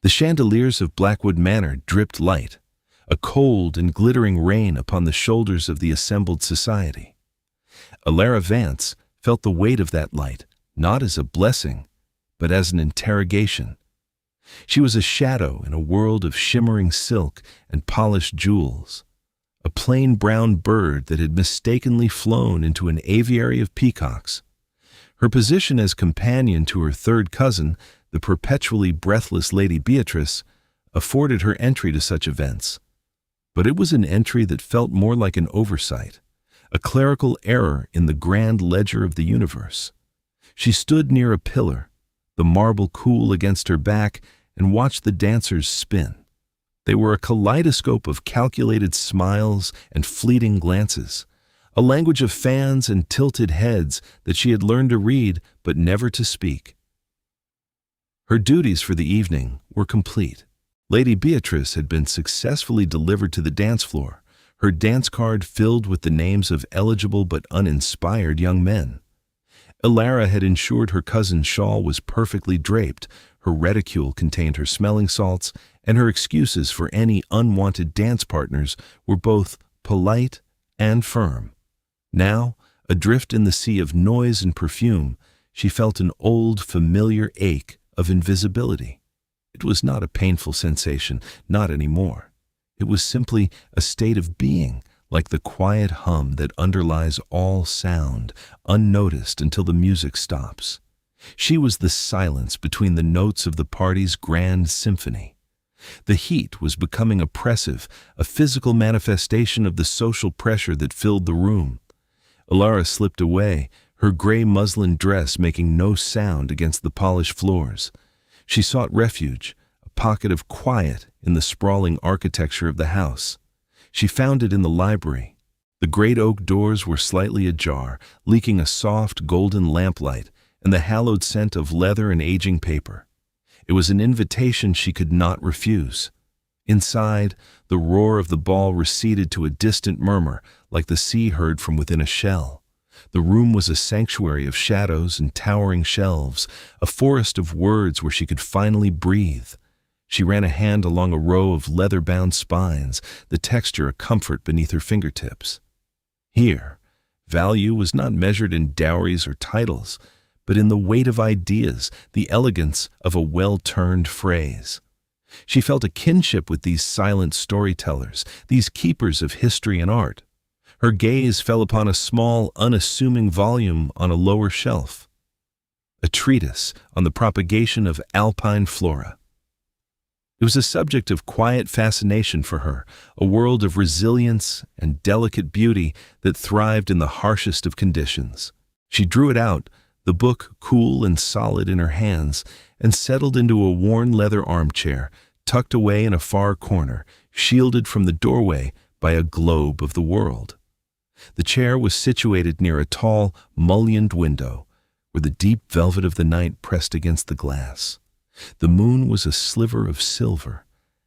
The chandeliers of Blackwood Manor dripped light, a cold and glittering rain upon the shoulders of the assembled society. Alara Vance felt the weight of that light, not as a blessing, but as an interrogation. She was a shadow in a world of shimmering silk and polished jewels, a plain brown bird that had mistakenly flown into an aviary of peacocks. Her position as companion to her third cousin, the perpetually breathless Lady Beatrice, afforded her entry to such events. But it was an entry that felt more like an oversight, a clerical error in the grand ledger of the universe. She stood near a pillar, the marble cool against her back, and watched the dancers spin. They were a kaleidoscope of calculated smiles and fleeting glances, a language of fans and tilted heads that she had learned to read but never to speak. Her duties for the evening were complete. Lady Beatrice had been successfully delivered to the dance floor, her dance card filled with the names of eligible but uninspired young men. Alara had ensured her cousin's shawl was perfectly draped, her reticule contained her smelling salts, and her excuses for any unwanted dance partners were both polite and firm. Now, adrift in the sea of noise and perfume, she felt an old, familiar ache of invisibility. It was not a painful sensation, not anymore. It was simply a state of being, like the quiet hum that underlies all sound, unnoticed until the music stops. She was the silence between the notes of the party's grand symphony. The heat was becoming oppressive, a physical manifestation of the social pressure that filled the room. Alara slipped away, her gray muslin dress making no sound against the polished floors. She sought refuge, a pocket of quiet in the sprawling architecture of the house. She found it in the library. The great oak doors were slightly ajar, leaking a soft golden lamplight and the hallowed scent of leather and aging paper. It was an invitation she could not refuse. Inside, the roar of the ball receded to a distant murmur, like the sea heard from within a shell. The room was a sanctuary of shadows and towering shelves, a forest of words where she could finally breathe. She ran a hand along a row of leather-bound spines, the texture a comfort beneath her fingertips. Here, value was not measured in dowries or titles, but in the weight of ideas, the elegance of a well-turned phrase. She felt a kinship with these silent storytellers, these keepers of history and art. Her gaze fell upon a small, unassuming volume on a lower shelf, a treatise on the propagation of alpine flora. It was a subject of quiet fascination for her, a world of resilience and delicate beauty that thrived in the harshest of conditions. She drew it out, the book cool and solid in her hands, and settled into a worn leather armchair, tucked away in a far corner, shielded from the doorway by a globe of the world. The chair was situated near a tall, mullioned window, where the deep velvet of the night pressed against the glass. The moon was a sliver of silver,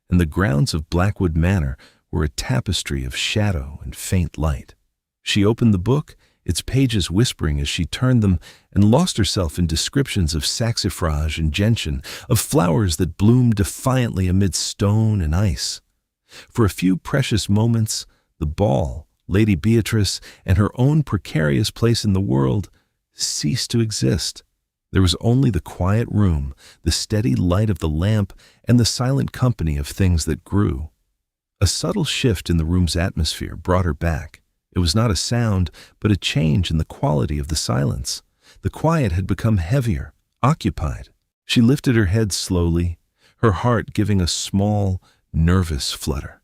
and the grounds of Blackwood Manor were a tapestry of shadow and faint light. She opened the book, its pages whispering as she turned them, and lost herself in descriptions of saxifrage and gentian, of flowers that bloomed defiantly amid stone and ice. For a few precious moments, the ball, Lady Beatrice, and her own precarious place in the world ceased to exist. There was only the quiet room, the steady light of the lamp, and the silent company of things that grew. A subtle shift in the room's atmosphere brought her back. It was not a sound, but a change in the quality of the silence. The quiet had become heavier, occupied. She lifted her head slowly, her heart giving a small, nervous flutter.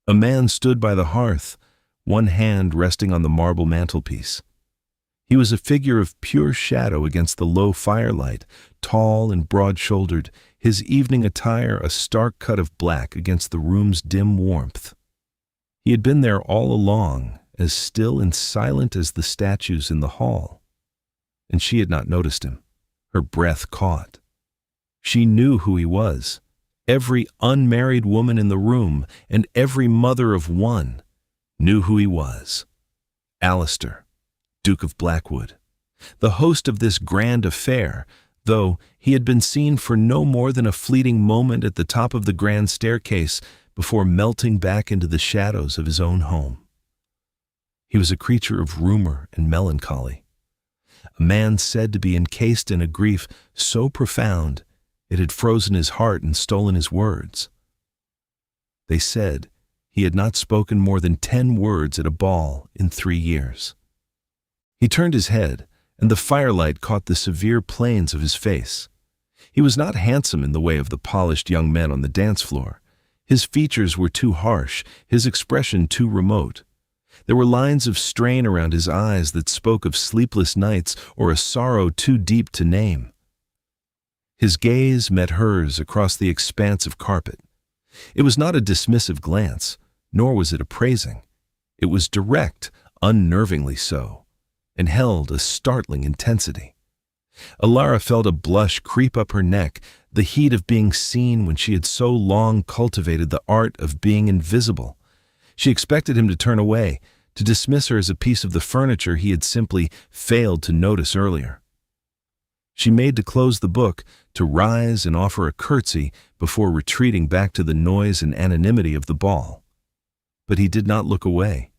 A man stood by the hearth, one hand resting on the marble mantelpiece. He was a figure of pure shadow against the low firelight, tall and broad-shouldered, his evening attire a stark cut of black against the room's dim warmth. He had been there all along, as still and silent as the statues in the hall. And she had not noticed him. Her breath caught. She knew who he was. Every unmarried woman in the room, and every mother of one, knew who he was. Alistair, Duke of Blackwood, the host of this grand affair, though he had been seen for no more than a fleeting moment at the top of the grand staircase before melting back into the shadows of his own home. He was a creature of rumor and melancholy, a man said to be encased in a grief so profound it had frozen his heart and stolen his words. They said he had not spoken more than 10 words at a ball in 3 years. He turned his head, and the firelight caught the severe planes of his face. He was not handsome in the way of the polished young men on the dance floor. His features were too harsh, his expression too remote. There were lines of strain around his eyes that spoke of sleepless nights or a sorrow too deep to name. His gaze met hers across the expanse of carpet. It was not a dismissive glance, nor was it appraising. It was direct, unnervingly so, and held a startling intensity. Alara felt a blush creep up her neck, the heat of being seen when she had so long cultivated the art of being invisible. She expected him to turn away, to dismiss her as a piece of the furniture he had simply failed to notice earlier. She made to close the book, to rise and offer a curtsy before retreating back to the noise and anonymity of the ball. But he did not look away.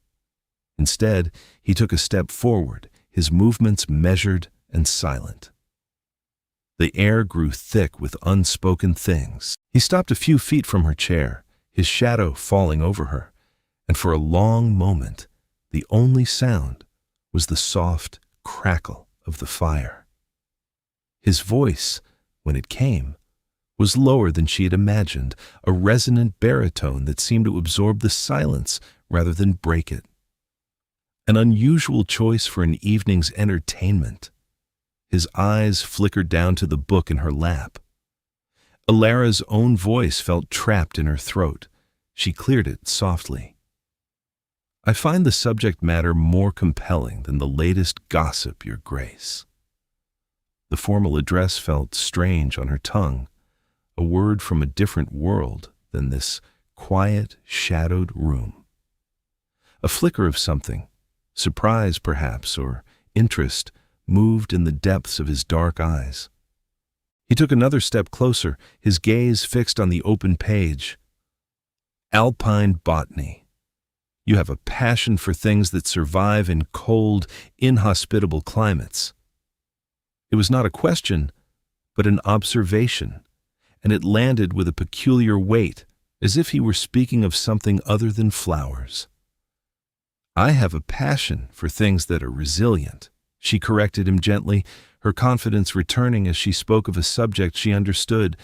Instead, he took a step forward, his movements measured and silent. The air grew thick with unspoken things. He stopped a few feet from her chair, his shadow falling over her, and for a long moment, the only sound was the soft crackle of the fire. His voice, when it came, was lower than she had imagined, a resonant baritone that seemed to absorb the silence rather than break it. An unusual choice for an evening's entertainment. His eyes flickered down to the book in her lap. Alara's own voice felt trapped in her throat. She cleared it softly. "I find the subject matter more compelling than the latest gossip, Your Grace." The formal address felt strange on her tongue, a word from a different world than this quiet, shadowed room. A flicker of something, surprise perhaps, or interest, moved in the depths of his dark eyes. He took another step closer, his gaze fixed on the open page. "Alpine botany. You have a passion for things that survive in cold, inhospitable climates." It was not a question, but an observation, and it landed with a peculiar weight, as if he were speaking of something other than flowers. "I have a passion for things that are resilient," she corrected him gently, her confidence returning as she spoke of a subject she understood.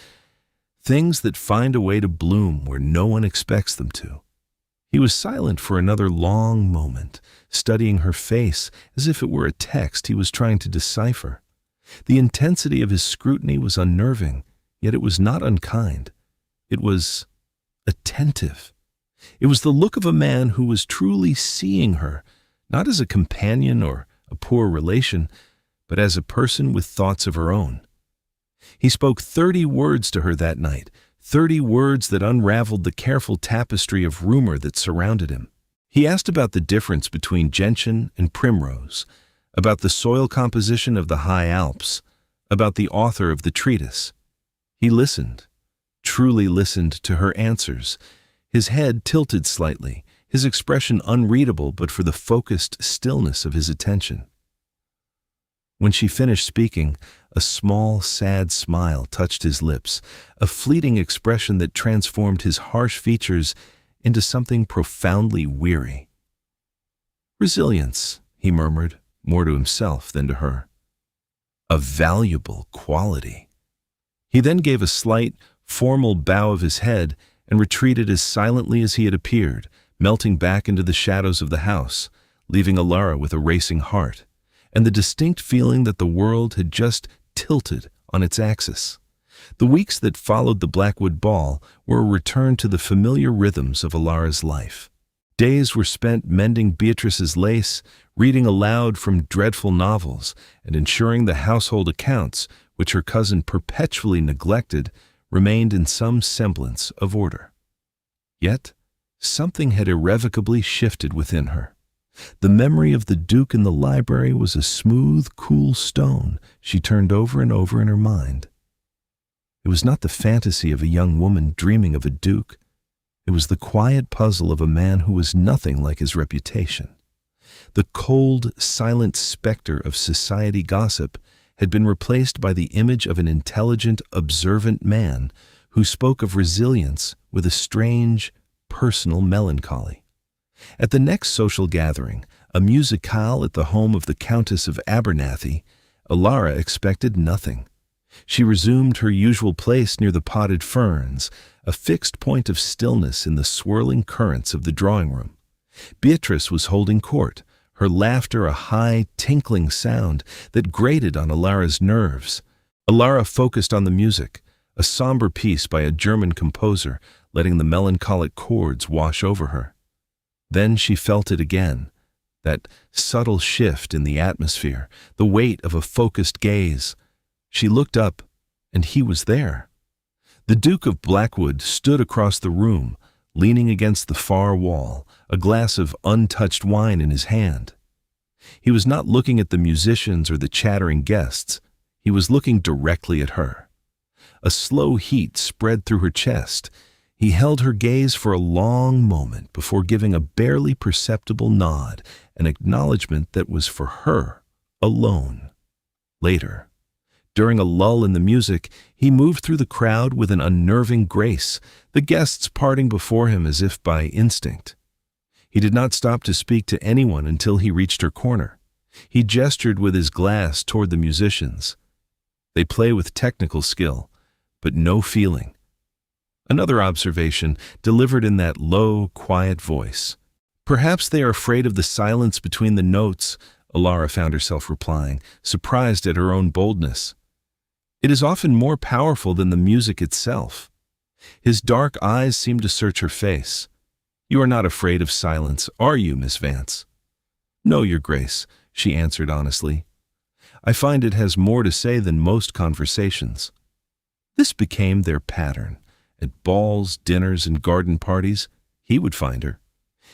Things that find a way to bloom where no one expects them to. He was silent for another long moment, studying her face as if it were a text he was trying to decipher. The intensity of his scrutiny was unnerving, yet it was not unkind. It was attentive. It was the look of a man who was truly seeing her, not as a companion or a poor relation, but as a person with thoughts of her own. He spoke 30 words to her that night, 30 words that unraveled the careful tapestry of rumor that surrounded him. He asked about the difference between gentian and primrose, about the soil composition of the high Alps, about the author of the treatise. He listened, truly listened to her answers, his head tilted slightly, his expression unreadable but for the focused stillness of his attention. When she finished speaking, a small, sad smile touched his lips, a fleeting expression that transformed his harsh features into something profoundly weary. "Resilience," he murmured, more to himself than to her. "A valuable quality." He then gave a slight, formal bow of his head and retreated as silently as he had appeared, melting back into the shadows of the house, leaving Alara with a racing heart, and the distinct feeling that the world had just tilted on its axis. The weeks that followed the Blackwood Ball were a return to the familiar rhythms of Alara's life. Days were spent mending Beatrice's lace, reading aloud from dreadful novels, and ensuring the household accounts, which her cousin perpetually neglected, remained in some semblance of order. Yet, something had irrevocably shifted within her. The memory of the Duke in the library was a smooth, cool stone she turned over and over in her mind. It was not the fantasy of a young woman dreaming of a Duke. It was the quiet puzzle of a man who was nothing like his reputation. The cold, silent specter of society gossip had been replaced by the image of an intelligent, observant man who spoke of resilience with a strange, personal melancholy. At the next social gathering, a musicale at the home of the Countess of Abernathy, Alara expected nothing. She resumed her usual place near the potted ferns, a fixed point of stillness in the swirling currents of the drawing room. Beatrice was holding court, her laughter a high, tinkling sound that grated on Alara's nerves. Alara focused on the music, a somber piece by a German composer, letting the melancholic chords wash over her. Then she felt it again, that subtle shift in the atmosphere, the weight of a focused gaze. She looked up, and he was there. The Duke of Blackwood stood across the room, leaning against the far wall, a glass of untouched wine in his hand. He was not looking at the musicians or the chattering guests. He was looking directly at her. A slow heat spread through her chest. He held her gaze for a long moment before giving a barely perceptible nod, an acknowledgement that was for her alone. Later, during a lull in the music, he moved through the crowd with an unnerving grace, the guests parting before him as if by instinct. He did not stop to speak to anyone until he reached her corner. He gestured with his glass toward the musicians. They play with technical skill, but no feeling. Another observation, delivered in that low, quiet voice. Perhaps they are afraid of the silence between the notes, Alara found herself replying, surprised at her own boldness. It is often more powerful than the music itself. His dark eyes seemed to search her face. You are not afraid of silence, are you, Miss Vance? No, Your Grace, she answered honestly. I find it has more to say than most conversations. This became their pattern. At balls, dinners, and garden parties, he would find her.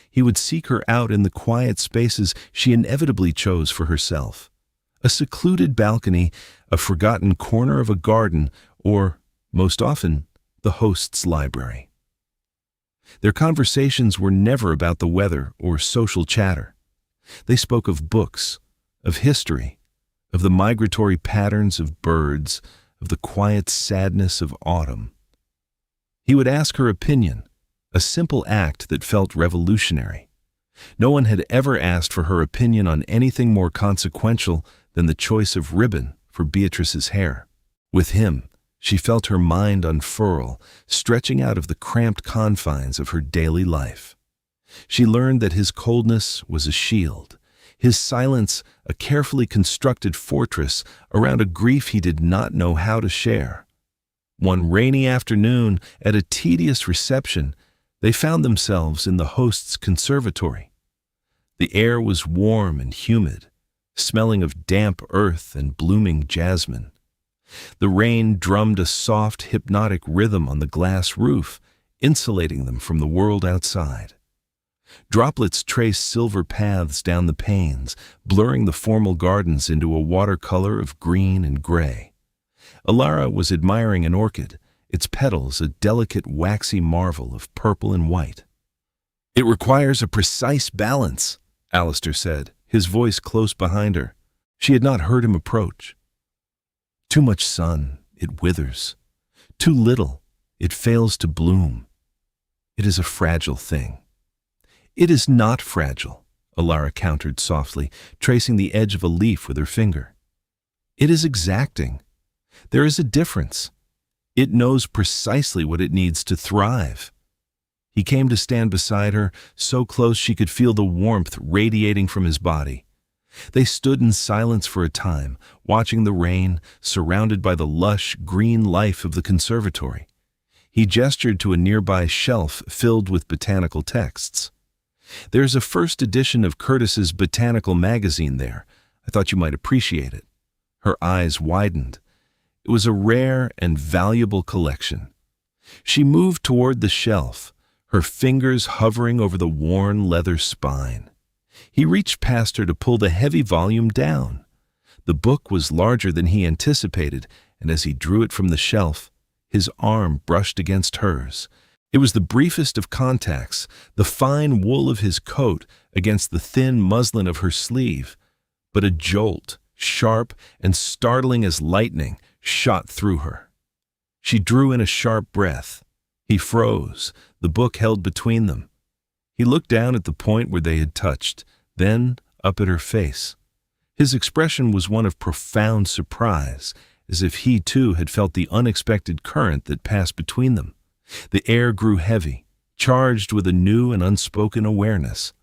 He would seek her out in the quiet spaces she inevitably chose for herself. A secluded balcony, a forgotten corner of a garden, or, most often, the host's library. Their conversations were never about the weather or social chatter. They spoke of books, of history, of the migratory patterns of birds, of the quiet sadness of autumn. He would ask her opinion, a simple act that felt revolutionary. No one had ever asked for her opinion on anything more consequential than the choice of ribbon for Beatrice's hair. With him, she felt her mind unfurl, stretching out of the cramped confines of her daily life. She learned that his coldness was a shield, his silence a carefully constructed fortress around a grief he did not know how to share. One rainy afternoon, at a tedious reception, they found themselves in the host's conservatory. The air was warm and humid, smelling of damp earth and blooming jasmine. The rain drummed a soft, hypnotic rhythm on the glass roof, insulating them from the world outside. Droplets traced silver paths down the panes, blurring the formal gardens into a watercolor of green and gray. Alara was admiring an orchid, its petals a delicate waxy marvel of purple and white. It requires a precise balance, Alistair said, his voice close behind her. She had not heard him approach. Too much sun, it withers. Too little, it fails to bloom. It is a fragile thing. It is not fragile, Alara countered softly, tracing the edge of a leaf with her finger. It is exacting. There is a difference. It knows precisely what it needs to thrive. He came to stand beside her, so close she could feel the warmth radiating from his body. They stood in silence for a time, watching the rain, surrounded by the lush, green life of the conservatory. He gestured to a nearby shelf filled with botanical texts. There's a first edition of Curtis's botanical magazine there. I thought you might appreciate it. Her eyes widened. It was a rare and valuable collection. She moved toward the shelf, her fingers hovering over the worn leather spine. He reached past her to pull the heavy volume down. The book was larger than he anticipated, and as he drew it from the shelf, his arm brushed against hers. It was the briefest of contacts, the fine wool of his coat against the thin muslin of her sleeve, but a jolt, sharp and startling as lightning, shot through her. She drew in a sharp breath. He froze, the book held between them. He looked down at the point where they had touched, then up at her face. His expression was one of profound surprise, as if he too had felt the unexpected current that passed between them. The air grew heavy, charged with a new and unspoken awareness.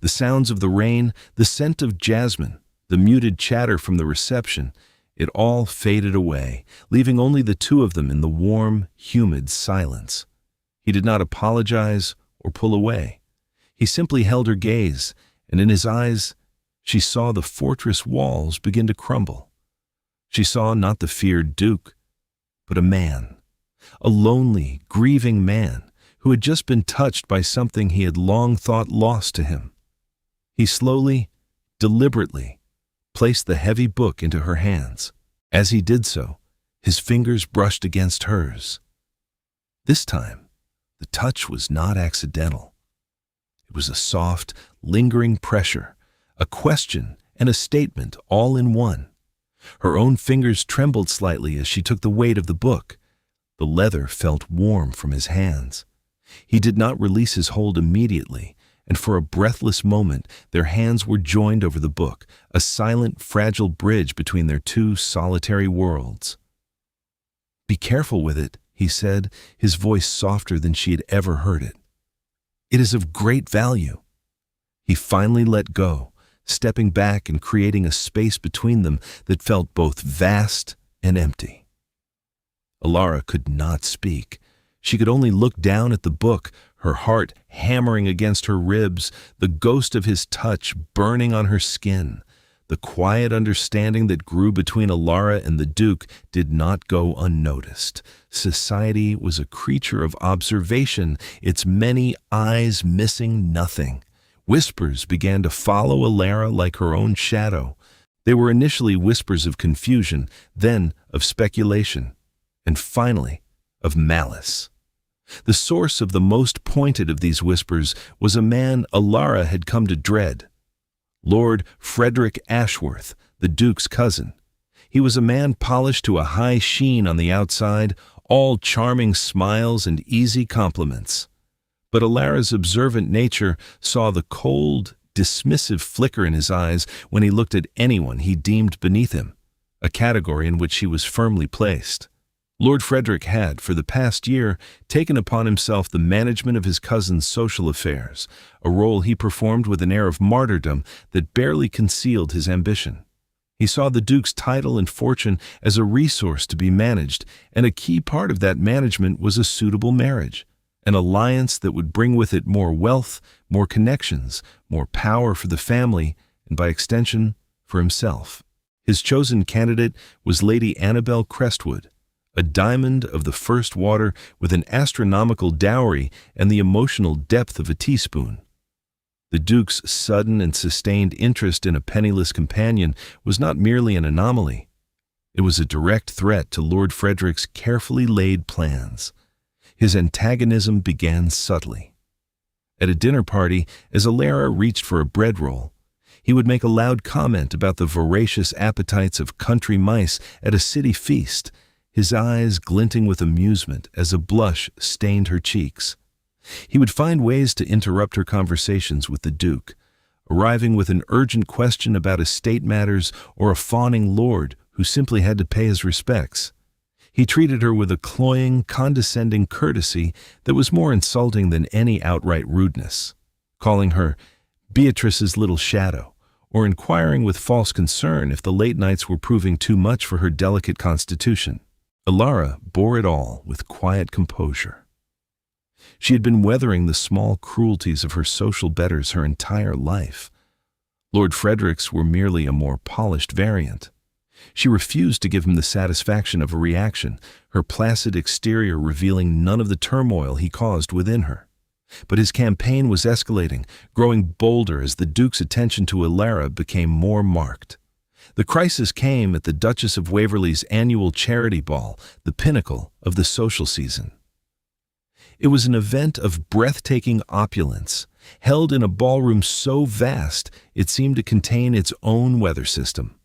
The sounds of the rain, the scent of jasmine, the muted chatter from the reception, it all faded away, leaving only the two of them in the warm, humid silence. He did not apologize or pull away. He simply held her gaze, and in his eyes, she saw the fortress walls begin to crumble. She saw not the feared Duke, but a man, a lonely, grieving man who had just been touched by something he had long thought lost to him. He slowly, deliberately, placed the heavy book into her hands. As he did so, his fingers brushed against hers. This time, the touch was not accidental. It was a soft, lingering pressure, a question and a statement all in one. Her own fingers trembled slightly as she took the weight of the book. The leather felt warm from his hands. He did not release his hold immediately, and for a breathless moment their hands were joined over the book, a silent, fragile bridge between their two solitary worlds. "Be careful with it," he said, his voice softer than she had ever heard it. "It is of great value." He finally let go, stepping back and creating a space between them that felt both vast and empty. Alara could not speak. She could only look down at the book, her heart hammering against her ribs, the ghost of his touch burning on her skin. The quiet understanding that grew between Alara and the Duke did not go unnoticed. Society was a creature of observation, its many eyes missing nothing. Whispers began to follow Alara like her own shadow. They were initially whispers of confusion, then of speculation, and finally of malice. The source of the most pointed of these whispers was a man Alara had come to dread. Lord Frederick Ashworth, the Duke's cousin. He was a man polished to a high sheen on the outside, all charming smiles and easy compliments. But Alara's observant nature saw the cold, dismissive flicker in his eyes when he looked at anyone he deemed beneath him, a category in which he was firmly placed. Lord Frederick had, for the past year, taken upon himself the management of his cousin's social affairs, a role he performed with an air of martyrdom that barely concealed his ambition. He saw the Duke's title and fortune as a resource to be managed, and a key part of that management was a suitable marriage, an alliance that would bring with it more wealth, more connections, more power for the family, and by extension, for himself. His chosen candidate was Lady Annabel Crestwood, a diamond of the first water with an astronomical dowry and the emotional depth of a teaspoon. The Duke's sudden and sustained interest in a penniless companion was not merely an anomaly. It was a direct threat to Lord Frederick's carefully laid plans. His antagonism began subtly. At a dinner party, as Alara reached for a bread roll, he would make a loud comment about the voracious appetites of country mice at a city feast, his eyes glinting with amusement as a blush stained her cheeks. He would find ways to interrupt her conversations with the Duke, arriving with an urgent question about estate matters or a fawning lord who simply had to pay his respects. He treated her with a cloying, condescending courtesy that was more insulting than any outright rudeness, calling her Beatrice's little shadow, or inquiring with false concern if the late nights were proving too much for her delicate constitution. Alara bore it all with quiet composure. She had been weathering the small cruelties of her social betters her entire life. Lord Frederick's were merely a more polished variant. She refused to give him the satisfaction of a reaction, her placid exterior revealing none of the turmoil he caused within her. But his campaign was escalating, growing bolder as the Duke's attention to Alara became more marked. The crisis came at the Duchess of Waverley's annual charity ball, the pinnacle of the social season. It was an event of breathtaking opulence, held in a ballroom so vast it seemed to contain its own weather system.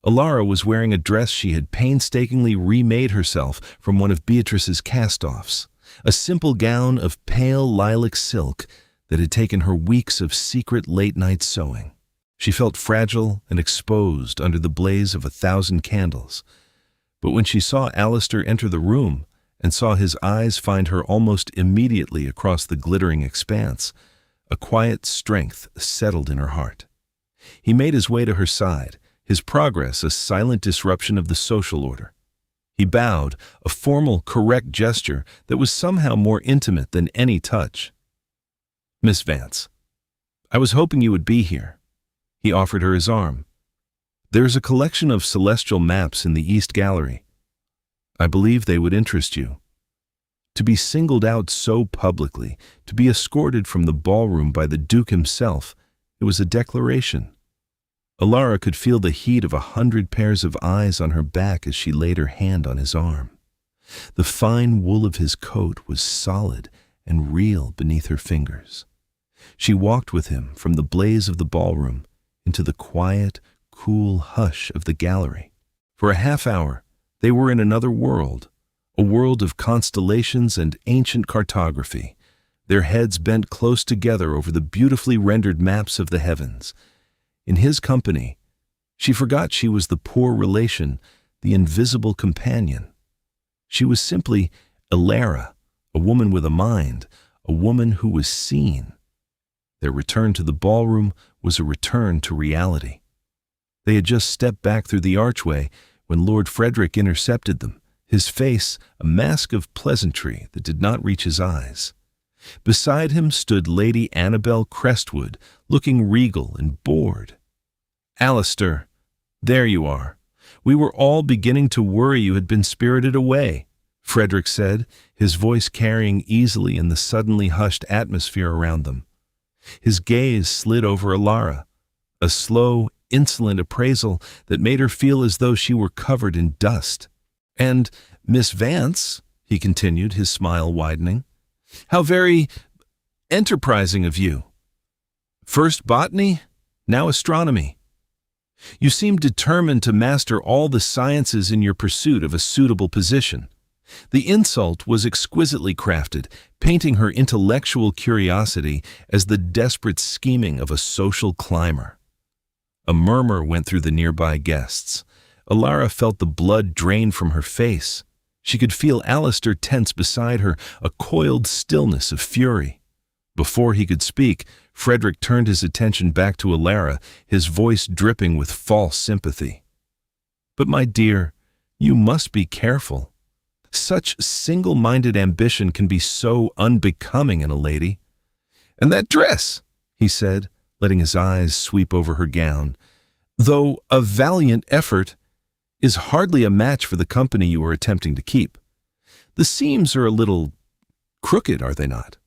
Alara was wearing a dress she had painstakingly remade herself from one of Beatrice's cast-offs, a simple gown of pale lilac silk that had taken her weeks of secret late-night sewing. She felt fragile and exposed under the blaze of 1,000 candles, but when she saw Alistair enter the room and saw his eyes find her almost immediately across the glittering expanse, a quiet strength settled in her heart. He made his way to her side, his progress a silent disruption of the social order. He bowed, a formal, correct gesture that was somehow more intimate than any touch. "Miss Vance, I was hoping you would be here." He offered her his arm. "There is a collection of celestial maps in the East Gallery. I believe they would interest you." To be singled out so publicly, to be escorted from the ballroom by the Duke himself, it was a declaration. Alara could feel the heat of 100 pairs of eyes on her back as she laid her hand on his arm. The fine wool of his coat was solid and real beneath her fingers. She walked with him from the blaze of the ballroom into the quiet, cool hush of the gallery. For a half hour, they were in another world, a world of constellations and ancient cartography, their heads bent close together over the beautifully rendered maps of the heavens. In his company, she forgot she was the poor relation, the invisible companion. She was simply Alara, a woman with a mind, a woman who was seen. Their return to the ballroom was a return to reality. They had just stepped back through the archway when Lord Frederick intercepted them, his face a mask of pleasantry that did not reach his eyes. Beside him stood Lady Annabel Crestwood, looking regal and bored. "Alistair, there you are. We were all beginning to worry you had been spirited away," Frederick said, his voice carrying easily in the suddenly hushed atmosphere around them. His gaze slid over Alara, a slow, insolent appraisal that made her feel as though she were covered in dust. "And, Miss Vance," he continued, his smile widening, "how very enterprising of you. First botany, now astronomy. You seem determined to master all the sciences in your pursuit of a suitable position." The insult was exquisitely crafted, painting her intellectual curiosity as the desperate scheming of a social climber. A murmur went through the nearby guests. Alara felt the blood drain from her face. She could feel Alistair tense beside her, a coiled stillness of fury. Before he could speak, Frederick turned his attention back to Alara, his voice dripping with false sympathy. "But my dear, you must be careful. Such single-minded ambition can be so unbecoming in a lady." "And that dress," he said, letting his eyes sweep over her gown, "though a valiant effort, is hardly a match for the company you are attempting to keep. The seams are a little crooked, are they not?"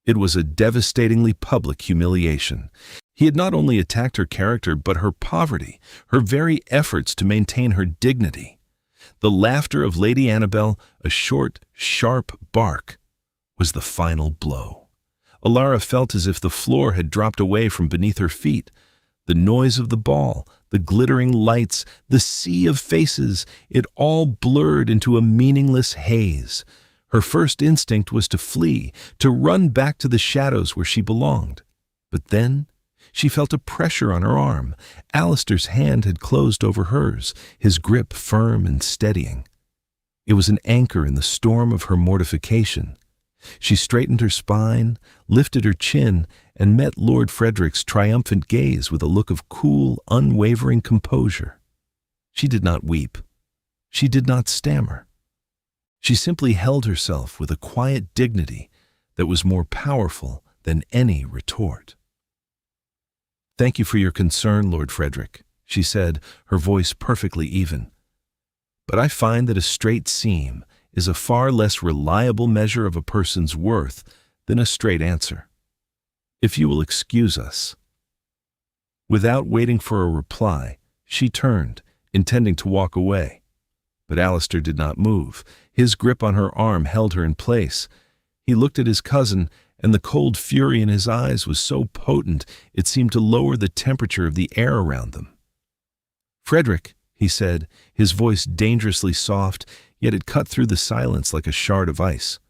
It was a devastatingly public humiliation. He had not only attacked her character, but her poverty, her very efforts to maintain her dignity. The laughter of Lady Annabel, a short, sharp bark, was the final blow. Alara felt as if the floor had dropped away from beneath her feet. The noise of the ball, the glittering lights, the sea of faces, it all blurred into a meaningless haze. Her first instinct was to flee, to run back to the shadows where she belonged. But then she felt a pressure on her arm. Alistair's hand had closed over hers, his grip firm and steadying. It was an anchor in the storm of her mortification. She straightened her spine, lifted her chin, and met Lord Frederick's triumphant gaze with a look of cool, unwavering composure. She did not weep. She did not stammer. She simply held herself with a quiet dignity that was more powerful than any retort. "Thank you for your concern, Lord Frederick," she said, her voice perfectly even. "But I find that a straight seam is a far less reliable measure of a person's worth then a straight answer. "If you will excuse us." Without waiting for a reply, she turned, intending to walk away. But Alistair did not move. His grip on her arm held her in place. He looked at his cousin, and the cold fury in his eyes was so potent it seemed to lower the temperature of the air around them. "Frederick," he said, his voice dangerously soft, yet it cut through the silence like a shard of ice.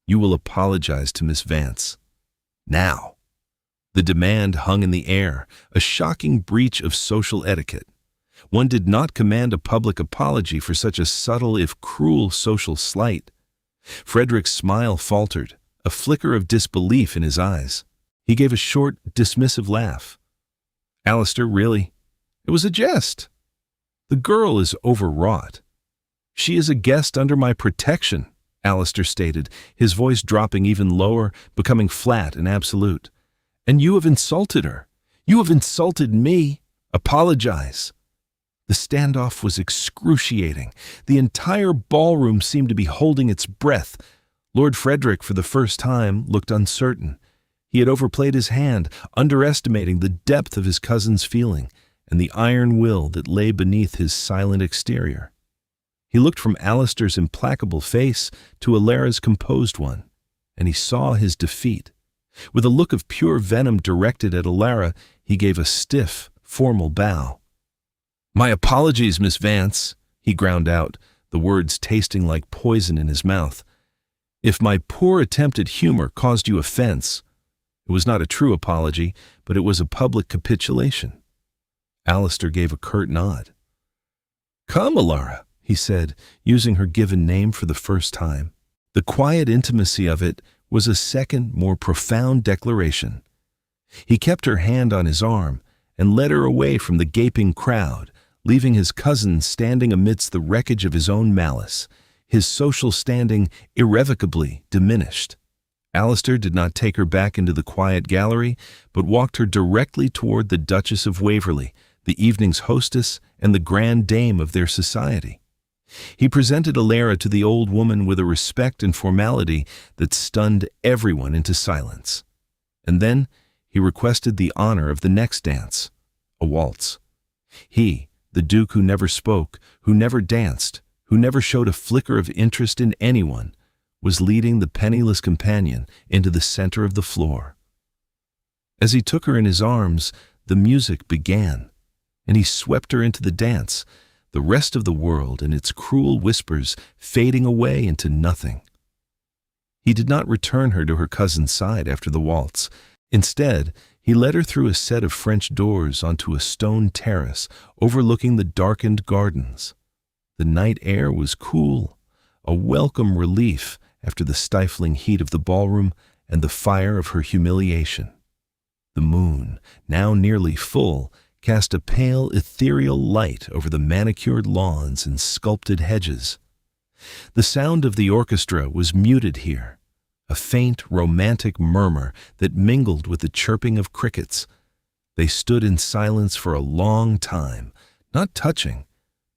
"You will apologize to Miss Vance. Now." The demand hung in the air, a shocking breach of social etiquette. One did not command a public apology for such a subtle if cruel social slight. Frederick's smile faltered, a flicker of disbelief in his eyes. He gave a short, dismissive laugh. "Alistair, really? It was a jest. The girl is overwrought." "She is a guest under my protection," Alistair stated, his voice dropping even lower, becoming flat and absolute. "And you have insulted her. You have insulted me. Apologize." The standoff was excruciating. The entire ballroom seemed to be holding its breath. Lord Frederick, for the first time, looked uncertain. He had overplayed his hand, underestimating the depth of his cousin's feeling and the iron will that lay beneath his silent exterior. He looked from Alistair's implacable face to Alara's composed one, and he saw his defeat. With a look of pure venom directed at Alara, he gave a stiff, formal bow. "My apologies, Miss Vance," he ground out, the words tasting like poison in his mouth. "If my poor attempt at humor caused you offense." It was not a true apology, but it was a public capitulation. Alistair gave a curt nod. "Come, Alara," he said, using her given name for the first time. The quiet intimacy of it was a second, more profound declaration. He kept her hand on his arm and led her away from the gaping crowd, leaving his cousin standing amidst the wreckage of his own malice, his social standing irrevocably diminished. Alistair did not take her back into the quiet gallery, but walked her directly toward the Duchess of Waverley, the evening's hostess and the grand dame of their society. He presented Alara to the old woman with a respect and formality that stunned everyone into silence. And then he requested the honor of the next dance, a waltz. He, the Duke who never spoke, who never danced, who never showed a flicker of interest in anyone, was leading the penniless companion into the center of the floor. As he took her in his arms, the music began, and he swept her into the dance, the rest of the world and its cruel whispers fading away into nothing. He did not return her to her cousin's side after the waltz. Instead, he led her through a set of French doors onto a stone terrace overlooking the darkened gardens. The night air was cool, a welcome relief after the stifling heat of the ballroom and the fire of her humiliation. The moon, now nearly full, cast a pale, ethereal light over the manicured lawns and sculpted hedges. The sound of the orchestra was muted here, a faint, romantic murmur that mingled with the chirping of crickets. They stood in silence for a long time, not touching,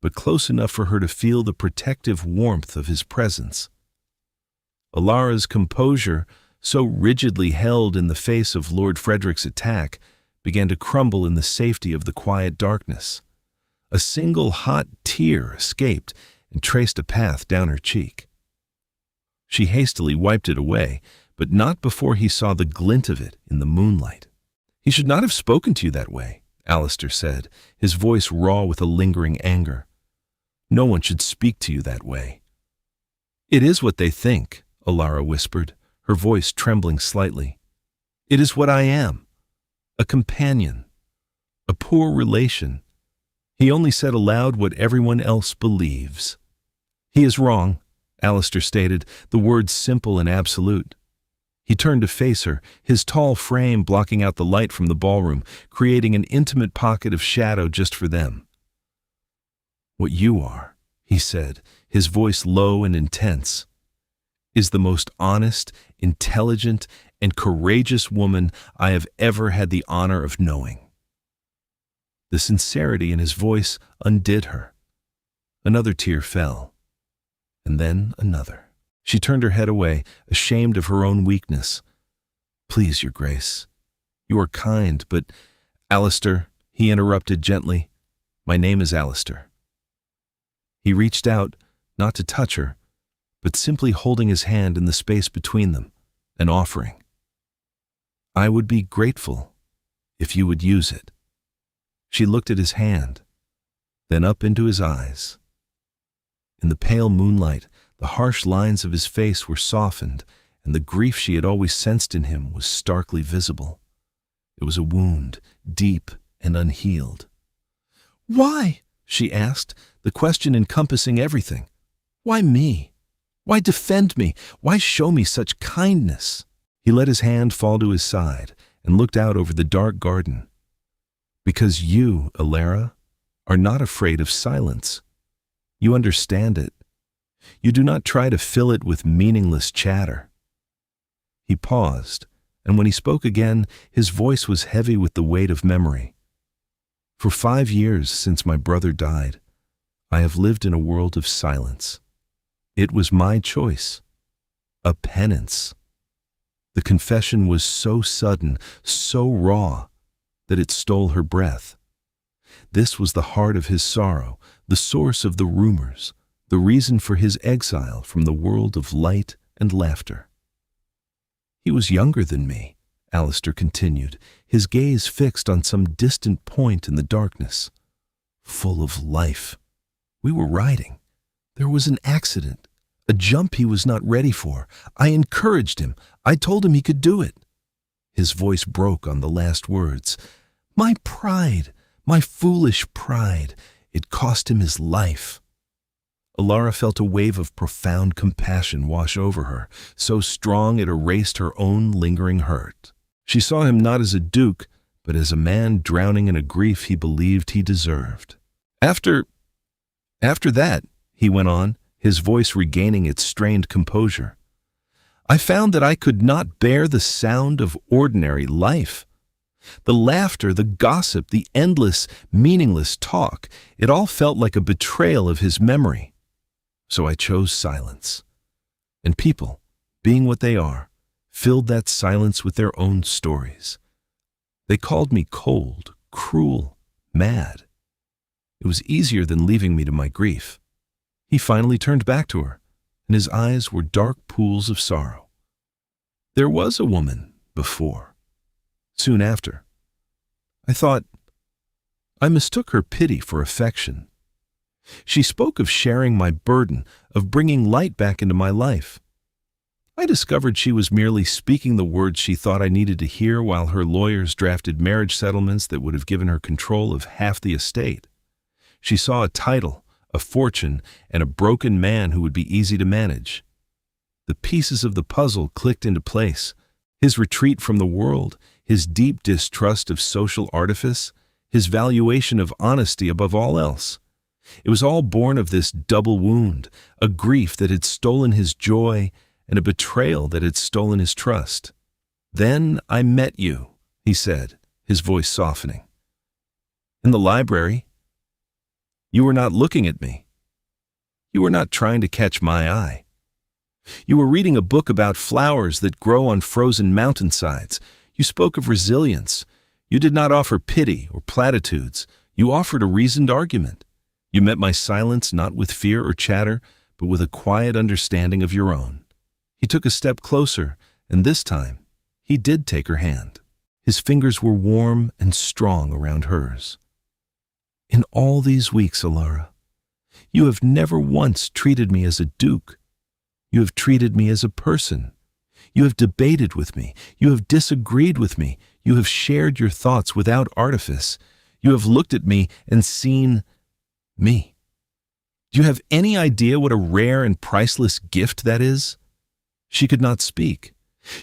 but close enough for her to feel the protective warmth of his presence. Alara's composure, so rigidly held in the face of Lord Frederick's attack, began to crumble in the safety of the quiet darkness. A single hot tear escaped and traced a path down her cheek. She hastily wiped it away, but not before he saw the glint of it in the moonlight. "He should not have spoken to you that way," Alistair said, his voice raw with a lingering anger. "No one should speak to you that way." "It is what they think," Alara whispered, her voice trembling slightly. "It is what I am. A companion, a poor relation." He only said aloud what everyone else believes. "He is wrong," Alistair stated, the words simple and absolute. He turned to face her, his tall frame blocking out the light from the ballroom, creating an intimate pocket of shadow just for them. "What you are," he said, his voice low and intense, "is the most honest, intelligent, and courageous woman I have ever had the honor of knowing." The sincerity in his voice undid her. Another tear fell, and then another. She turned her head away, ashamed of her own weakness. Please, your grace. You are kind, but Alistair, he interrupted gently. My name is Alistair. He reached out, not to touch her, but simply holding his hand in the space between them, an offering. I would be grateful if you would use it. She looked at his hand, then up into his eyes. In the pale moonlight, the harsh lines of his face were softened, and the grief she had always sensed in him was starkly visible. It was a wound, deep and unhealed. Why? She asked, the question encompassing everything. Why me? Why defend me? Why show me such kindness? He let his hand fall to his side and looked out over the dark garden. Because you, Alara, are not afraid of silence. You understand it. You do not try to fill it with meaningless chatter. He paused, and when he spoke again, his voice was heavy with the weight of memory. For 5 years since my brother died, I have lived in a world of silence. It was my choice, a penance. The confession was so sudden, so raw, that it stole her breath. This was the heart of his sorrow, the source of the rumors, the reason for his exile from the world of light and laughter. He was younger than me, Alistair continued, his gaze fixed on some distant point in the darkness. Full of life. We were riding. There was an accident, a jump he was not ready for. I encouraged him. I told him he could do it. His voice broke on the last words. My pride, my foolish pride, it cost him his life. Alara felt a wave of profound compassion wash over her, so strong it erased her own lingering hurt. She saw him not as a duke, but as a man drowning in a grief he believed he deserved. After that, he went on, his voice regaining its strained composure, I found that I could not bear the sound of ordinary life. The laughter, the gossip, the endless, meaningless talk, it all felt like a betrayal of his memory. So I chose silence. And people, being what they are, filled that silence with their own stories. They called me cold, cruel, mad. It was easier than leaving me to my grief. He finally turned back to her, and his eyes were dark pools of sorrow. There was a woman before. Soon after. I mistook her pity for affection. She spoke of sharing my burden, of bringing light back into my life. I discovered she was merely speaking the words she thought I needed to hear while her lawyers drafted marriage settlements that would have given her control of half the estate. She saw a title, a fortune, and a broken man who would be easy to manage. The pieces of the puzzle clicked into place. His retreat from the world, his deep distrust of social artifice, his valuation of honesty above all else. It was all born of this double wound, a grief that had stolen his joy and a betrayal that had stolen his trust. Then I met you, he said, his voice softening. In the library. You were not looking at me. You were not trying to catch my eye. You were reading a book about flowers that grow on frozen mountainsides. You spoke of resilience. You did not offer pity or platitudes. You offered a reasoned argument. You met my silence not with fear or chatter, but with a quiet understanding of your own. He took a step closer, and this time, he did take her hand. His fingers were warm and strong around hers. In all these weeks, Alara, you have never once treated me as a duke. You have treated me as a person. You have debated with me. You have disagreed with me. You have shared your thoughts without artifice. You have looked at me and seen me. Do you have any idea what a rare and priceless gift that is? She could not speak.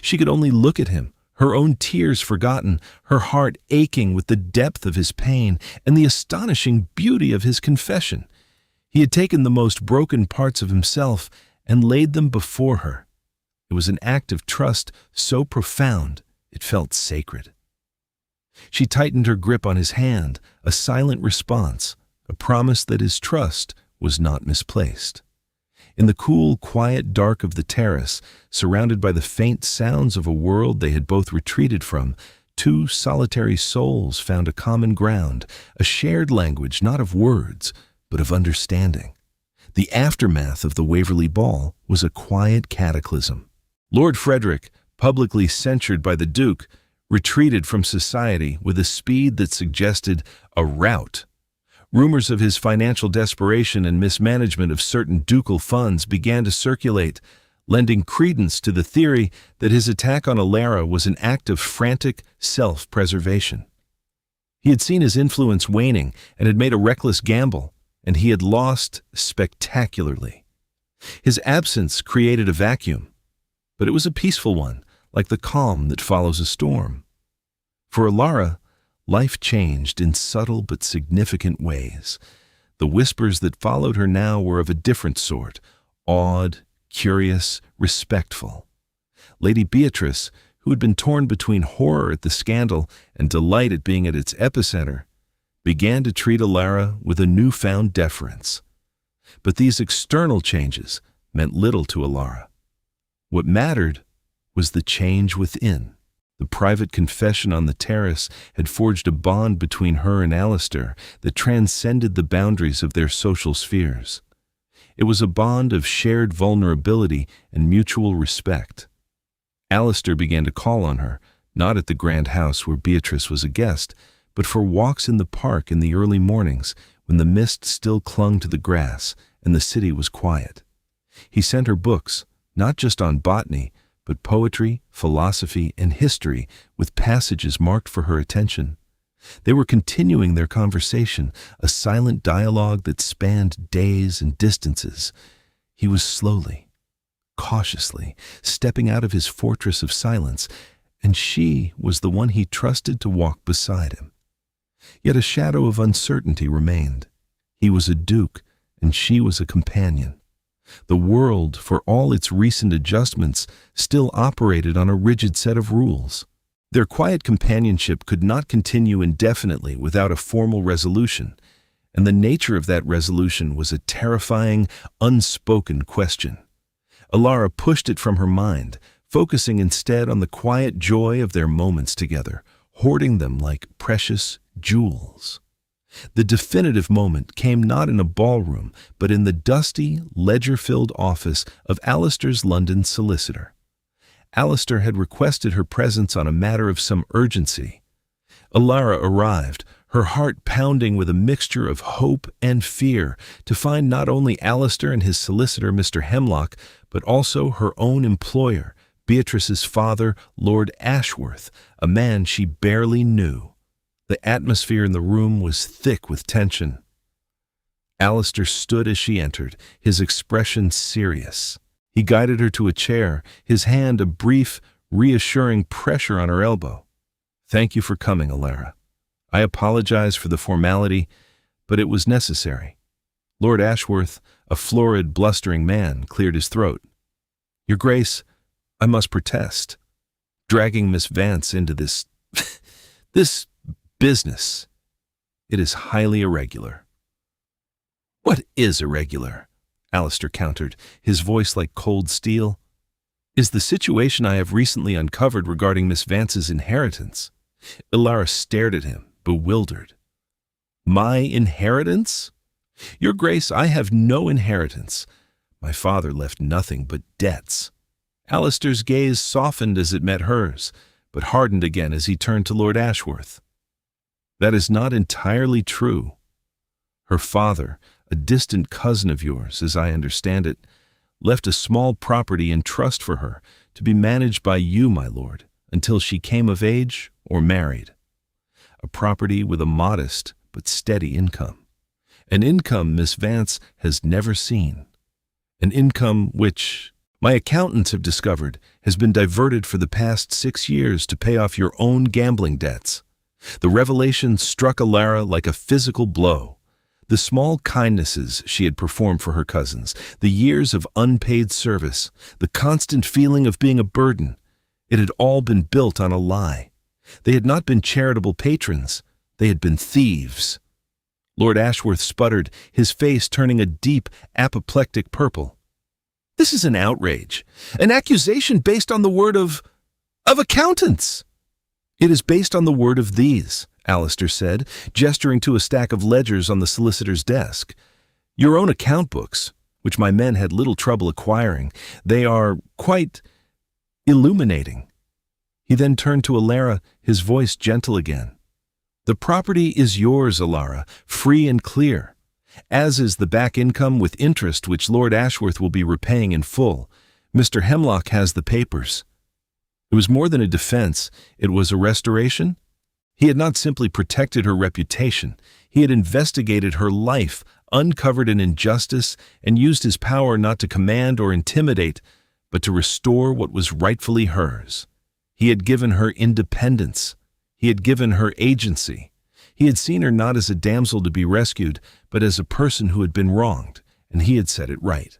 She could only look at him, her own tears forgotten, her heart aching with the depth of his pain and the astonishing beauty of his confession. He had taken the most broken parts of himself and laid them before her. It was an act of trust so profound it felt sacred. She tightened her grip on his hand, a silent response, a promise that his trust was not misplaced. In the cool, quiet dark of the terrace, surrounded by the faint sounds of a world they had both retreated from, two solitary souls found a common ground, a shared language not of words, but of understanding. The aftermath of the Waverley Ball was a quiet cataclysm. Lord Frederick, publicly censured by the Duke, retreated from society with a speed that suggested a rout. Rumors of his financial desperation and mismanagement of certain ducal funds began to circulate, lending credence to the theory that his attack on Alara was an act of frantic self-preservation. He had seen his influence waning and had made a reckless gamble, and he had lost spectacularly. His absence created a vacuum, but it was a peaceful one, like the calm that follows a storm. For Alara, life changed in subtle but significant ways. The whispers that followed her now were of a different sort, awed, curious, respectful. Lady Beatrice, who had been torn between horror at the scandal and delight at being at its epicenter, began to treat Alara with a newfound deference. But these external changes meant little to Alara. What mattered was the change within. The private confession on the terrace had forged a bond between her and Alistair that transcended the boundaries of their social spheres. It was a bond of shared vulnerability and mutual respect. Alistair began to call on her, not at the grand house where Beatrice was a guest, but for walks in the park in the early mornings when the mist still clung to the grass and the city was quiet. He sent her books, not just on botany, but poetry, philosophy, and history, with passages marked for her attention. They were continuing their conversation, a silent dialogue that spanned days and distances. He was slowly, cautiously, stepping out of his fortress of silence, and she was the one he trusted to walk beside him. Yet a shadow of uncertainty remained. He was a duke, and she was a companion. The world, for all its recent adjustments, still operated on a rigid set of rules. Their quiet companionship could not continue indefinitely without a formal resolution, and the nature of that resolution was a terrifying, unspoken question. Alara pushed it from her mind, focusing instead on the quiet joy of their moments together, hoarding them like precious jewels. The definitive moment came not in a ballroom, but in the dusty, ledger-filled office of Alistair's London solicitor. Alistair had requested her presence on a matter of some urgency. Alara arrived, her heart pounding with a mixture of hope and fear, to find not only Alistair and his solicitor, Mr. Hemlock, but also her own employer, Beatrice's father, Lord Ashworth, a man she barely knew. The atmosphere in the room was thick with tension. Alistair stood as she entered, his expression serious. He guided her to a chair, his hand a brief, reassuring pressure on her elbow. "Thank you for coming, Alara. I apologize for the formality, but it was necessary." Lord Ashworth, a florid, blustering man, cleared his throat. "Your Grace, I must protest. Dragging Miss Vance into this business. It is highly irregular." "What is irregular?" Alistair countered, his voice like cold steel. "Is the situation I have recently uncovered regarding Miss Vance's inheritance." Alara stared at him, bewildered. "My inheritance? Your Grace, I have no inheritance. My father left nothing but debts." Alistair's gaze softened as it met hers, but hardened again as he turned to Lord Ashworth. "That is not entirely true. Her father, a distant cousin of yours, as I understand it, left a small property in trust for her to be managed by you, my lord, until she came of age or married. A property with a modest but steady income. An income Miss Vance has never seen. An income which, my accountants have discovered, has been diverted for the past 6 years to pay off your own gambling debts." The revelation struck Alara like a physical blow. The small kindnesses she had performed for her cousins, the years of unpaid service, the constant feeling of being a burden, it had all been built on a lie. They had not been charitable patrons, they had been thieves. Lord Ashworth sputtered, his face turning a deep, apoplectic purple. This is an outrage, an accusation based on the word of accountants. It is based on the word of these, Alistair said, gesturing to a stack of ledgers on the solicitor's desk. Your own account books, which my men had little trouble acquiring, they are quite illuminating. He then turned to Alara, his voice gentle again. The property is yours, Alara, free and clear, as is the back income with interest which Lord Ashworth will be repaying in full. Mr. Hemlock has the papers. It was more than a defense, it was a restoration. He had not simply protected her reputation, he had investigated her life, uncovered an injustice, and used his power not to command or intimidate, but to restore what was rightfully hers. He had given her independence. He had given her agency. He had seen her not as a damsel to be rescued, but as a person who had been wronged, and he had set it right.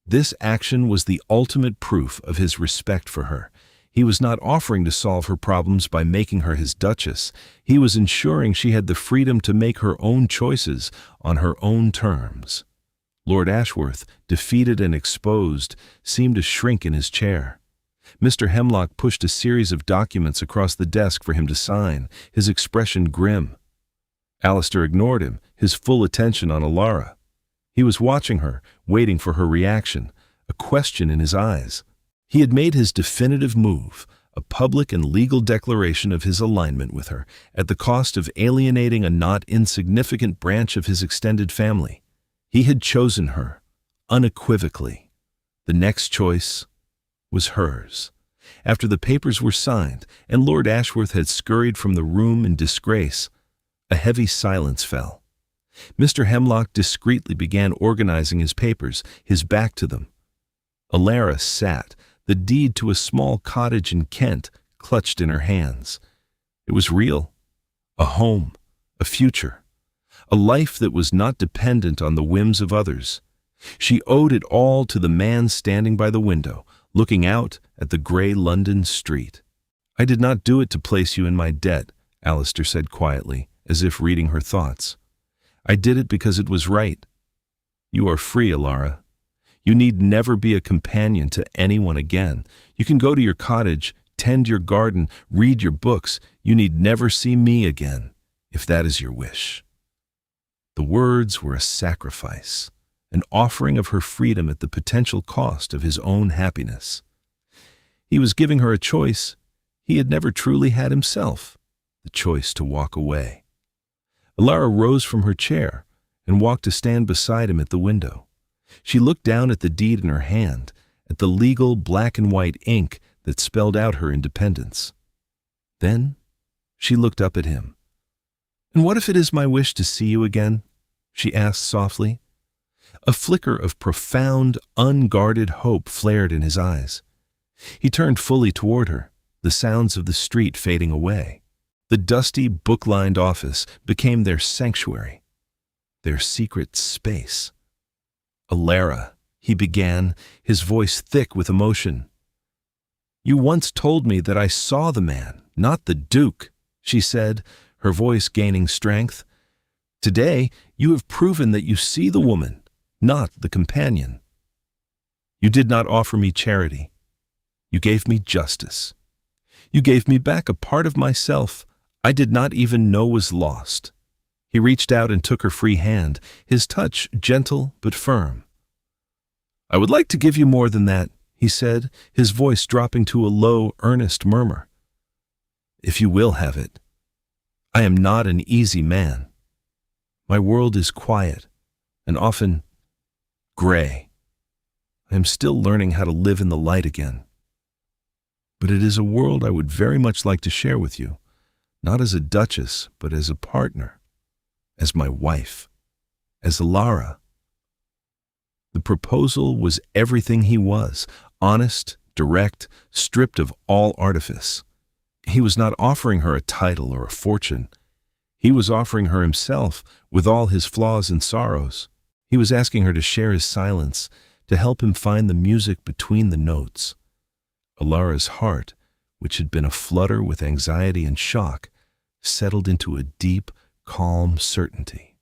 This action was the ultimate proof of his respect for her. He was not offering to solve her problems by making her his duchess. He was ensuring she had the freedom to make her own choices on her own terms. Lord Ashworth, defeated and exposed, seemed to shrink in his chair. Mr. Hemlock pushed a series of documents across the desk for him to sign, his expression grim. Alistair ignored him, his full attention on Alara. He was watching her, waiting for her reaction, a question in his eyes. He had made his definitive move, a public and legal declaration of his alignment with her, at the cost of alienating a not insignificant branch of his extended family. He had chosen her, unequivocally. The next choice was hers. After the papers were signed and Lord Ashworth had scurried from the room in disgrace, a heavy silence fell. Mr. Hemlock discreetly began organizing his papers, his back to them. Alara sat, the deed to a small cottage in Kent clutched in her hands. It was real. A home, a future, a life that was not dependent on the whims of others. She owed it all to the man standing by the window, looking out at the gray London street. I did not do it to place you in my debt, Alistair said quietly, as if reading her thoughts. I did it because it was right. You are free, Alara. You need never be a companion to anyone again. You can go to your cottage, tend your garden, read your books. You need never see me again, if that is your wish. The words were a sacrifice, an offering of her freedom at the potential cost of his own happiness. He was giving her a choice he had never truly had himself, the choice to walk away. Alara rose from her chair and walked to stand beside him at the window. She looked down at the deed in her hand, at the legal black and white ink that spelled out her independence. Then she looked up at him. "And what if it is my wish to see you again?" she asked softly. A flicker of profound, unguarded hope flared in his eyes. He turned fully toward her, the sounds of the street fading away. The dusty, book-lined office became their sanctuary, their secret space. "Alara," he began, his voice thick with emotion. "You once told me that I saw the man, not the Duke," she said, her voice gaining strength. "Today, you have proven that you see the woman, not the companion. You did not offer me charity. You gave me justice. You gave me back a part of myself I did not even know was lost." He reached out and took her free hand, his touch gentle but firm. "I would like to give you more than that," he said, his voice dropping to a low, earnest murmur. "If you will have it. I am not an easy man. My world is quiet and often gray. I am still learning how to live in the light again. But it is a world I would very much like to share with you, not as a duchess, but as a partner, as my wife, as Alara." The proposal was everything he was, honest, direct, stripped of all artifice. He was not offering her a title or a fortune. He was offering her himself, with all his flaws and sorrows. He was asking her to share his silence, to help him find the music between the notes. Alara's heart, which had been aflutter with anxiety and shock, settled into a deep, calm certainty.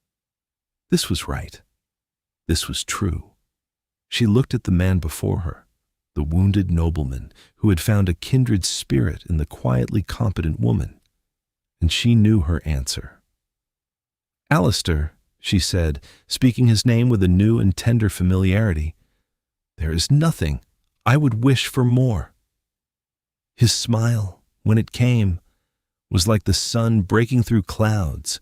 This was right. This was true. She looked at the man before her, the wounded nobleman who had found a kindred spirit in the quietly competent woman, and she knew her answer. "Alistair," she said, speaking his name with a new and tender familiarity, "there is nothing I would wish for more." His smile, when it came, was like the sun breaking through clouds.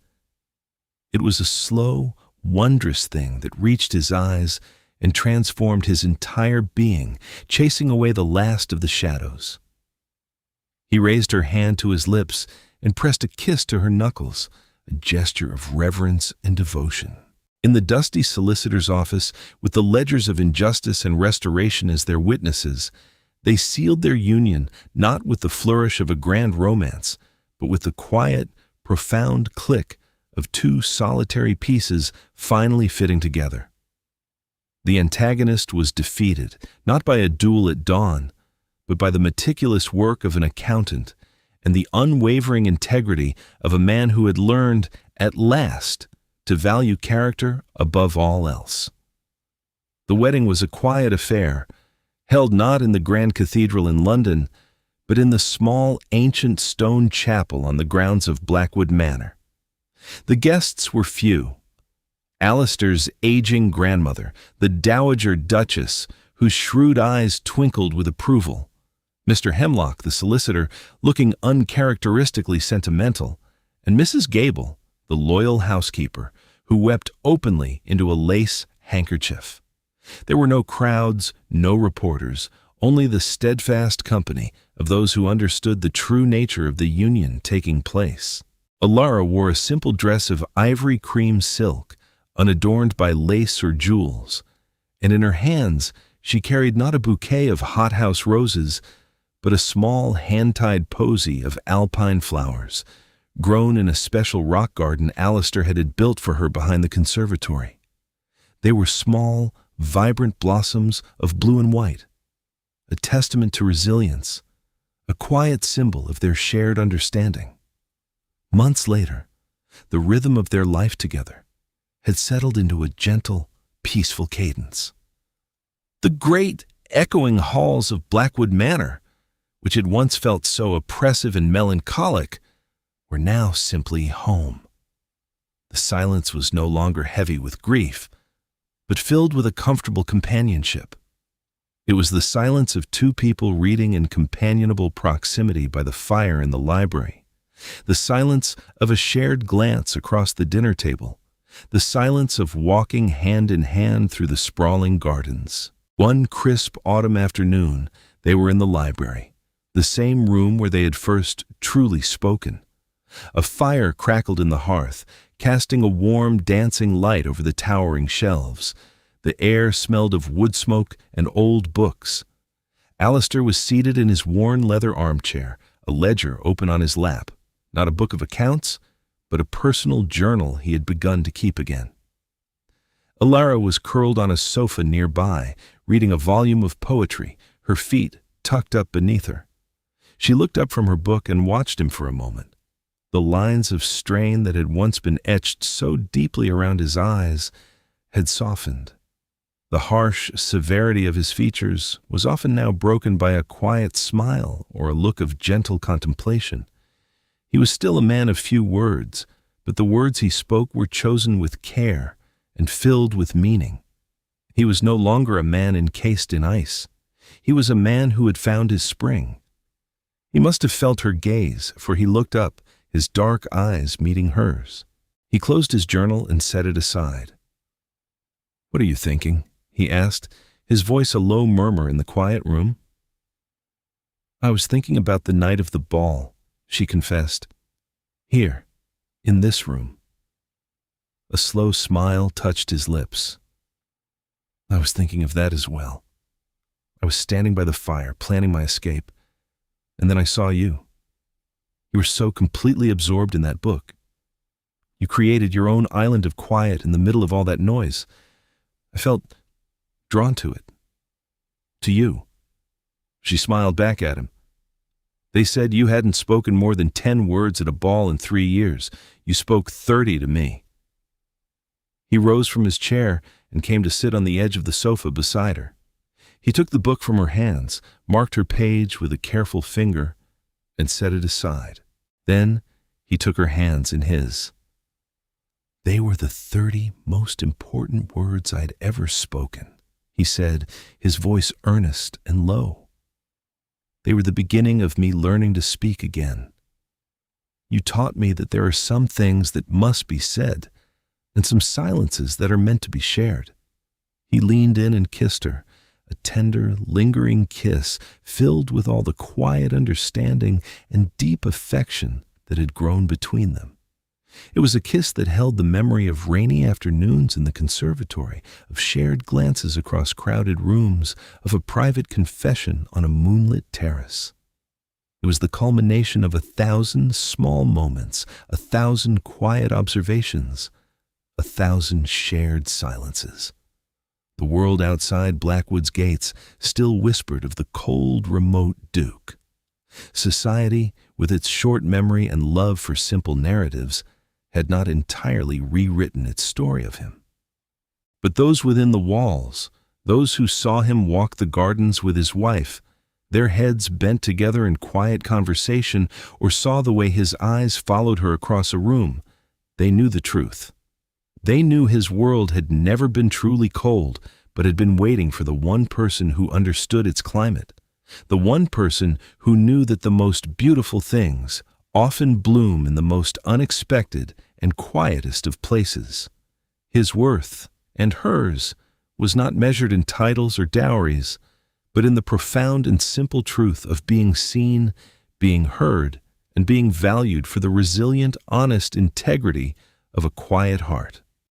It was a slow, wondrous thing that reached his eyes and transformed his entire being, chasing away the last of the shadows. He raised her hand to his lips and pressed a kiss to her knuckles, a gesture of reverence and devotion. In the dusty solicitor's office, with the ledgers of injustice and restoration as their witnesses, they sealed their union not with the flourish of a grand romance, but with the quiet, profound click of two solitary pieces finally fitting together. The antagonist was defeated, not by a duel at dawn, but by the meticulous work of an accountant and the unwavering integrity of a man who had learned, at last, to value character above all else. The wedding was a quiet affair, held not in the grand cathedral in London, but in the small, ancient stone chapel on the grounds of Blackwood Manor. The guests were few. Alistair's aging grandmother, the Dowager Duchess, whose shrewd eyes twinkled with approval, Mr. Hemlock, the solicitor, looking uncharacteristically sentimental, and Mrs. Gable, the loyal housekeeper, who wept openly into a lace handkerchief. There were no crowds, no reporters, only the steadfast company of those who understood the true nature of the union taking place. Alara wore a simple dress of ivory cream silk, unadorned by lace or jewels, and in her hands she carried not a bouquet of hothouse roses, but a small hand-tied posy of alpine flowers, grown in a special rock garden Alistair had built for her behind the conservatory. They were small, vibrant blossoms of blue and white, a testament to resilience, a quiet symbol of their shared understanding. Months later, the rhythm of their life together had settled into a gentle, peaceful cadence. The great, echoing halls of Blackwood Manor, which had once felt so oppressive and melancholic, were now simply home. The silence was no longer heavy with grief, but filled with a comfortable companionship. It was the silence of two people reading in companionable proximity by the fire in the library, the silence of a shared glance across the dinner table, the silence of walking hand in hand through the sprawling gardens. One crisp autumn afternoon, they were in the library, the same room where they had first truly spoken. A fire crackled in the hearth, casting a warm, dancing light over the towering shelves. The air smelled of wood smoke and old books. Alistair was seated in his worn leather armchair, a ledger open on his lap, not a book of accounts, but a personal journal he had begun to keep again. Alara was curled on a sofa nearby, reading a volume of poetry, her feet tucked up beneath her. She looked up from her book and watched him for a moment. The lines of strain that had once been etched so deeply around his eyes had softened. The harsh severity of his features was often now broken by a quiet smile or a look of gentle contemplation. He was still a man of few words, but the words he spoke were chosen with care and filled with meaning. He was no longer a man encased in ice. He was a man who had found his spring. He must have felt her gaze, for he looked up, his dark eyes meeting hers. He closed his journal and set it aside. "What are you thinking?" he asked, his voice a low murmur in the quiet room. "I was thinking about the night of the ball," she confessed. "Here, in this room." A slow smile touched his lips. "I was thinking of that as well. I was standing by the fire, planning my escape, and then I saw you. You were so completely absorbed in that book. You created your own island of quiet in the middle of all that noise. I felt drawn to it. To you." She smiled back at him. "They said you hadn't spoken more than 10 words at a ball in 3 years. You spoke 30 to me." He rose from his chair and came to sit on the edge of the sofa beside her. He took the book from her hands, marked her page with a careful finger, and set it aside. Then he took her hands in his. "They were the 30 most important words I'd ever spoken," he said, his voice earnest and low. "They were the beginning of me learning to speak again. You taught me that there are some things that must be said, and some silences that are meant to be shared." He leaned in and kissed her, a tender, lingering kiss filled with all the quiet understanding and deep affection that had grown between them. It was a kiss that held the memory of rainy afternoons in the conservatory, of shared glances across crowded rooms, of a private confession on a moonlit terrace. It was the culmination of 1,000 small moments, 1,000 quiet observations, 1,000 shared silences. The world outside Blackwood's gates still whispered of the cold, remote Duke. Society, with its short memory and love for simple narratives, had not entirely rewritten its story of him. But those within the walls, those who saw him walk the gardens with his wife, their heads bent together in quiet conversation, or saw the way his eyes followed her across a room, they knew the truth. They knew his world had never been truly cold, but had been waiting for the one person who understood its climate, the one person who knew that the most beautiful things often bloom in the most unexpected and quietest of places. His worth, and hers, was not measured in titles or dowries, but in the profound and simple truth of being seen, being heard, and being valued for the resilient, honest integrity of a quiet heart.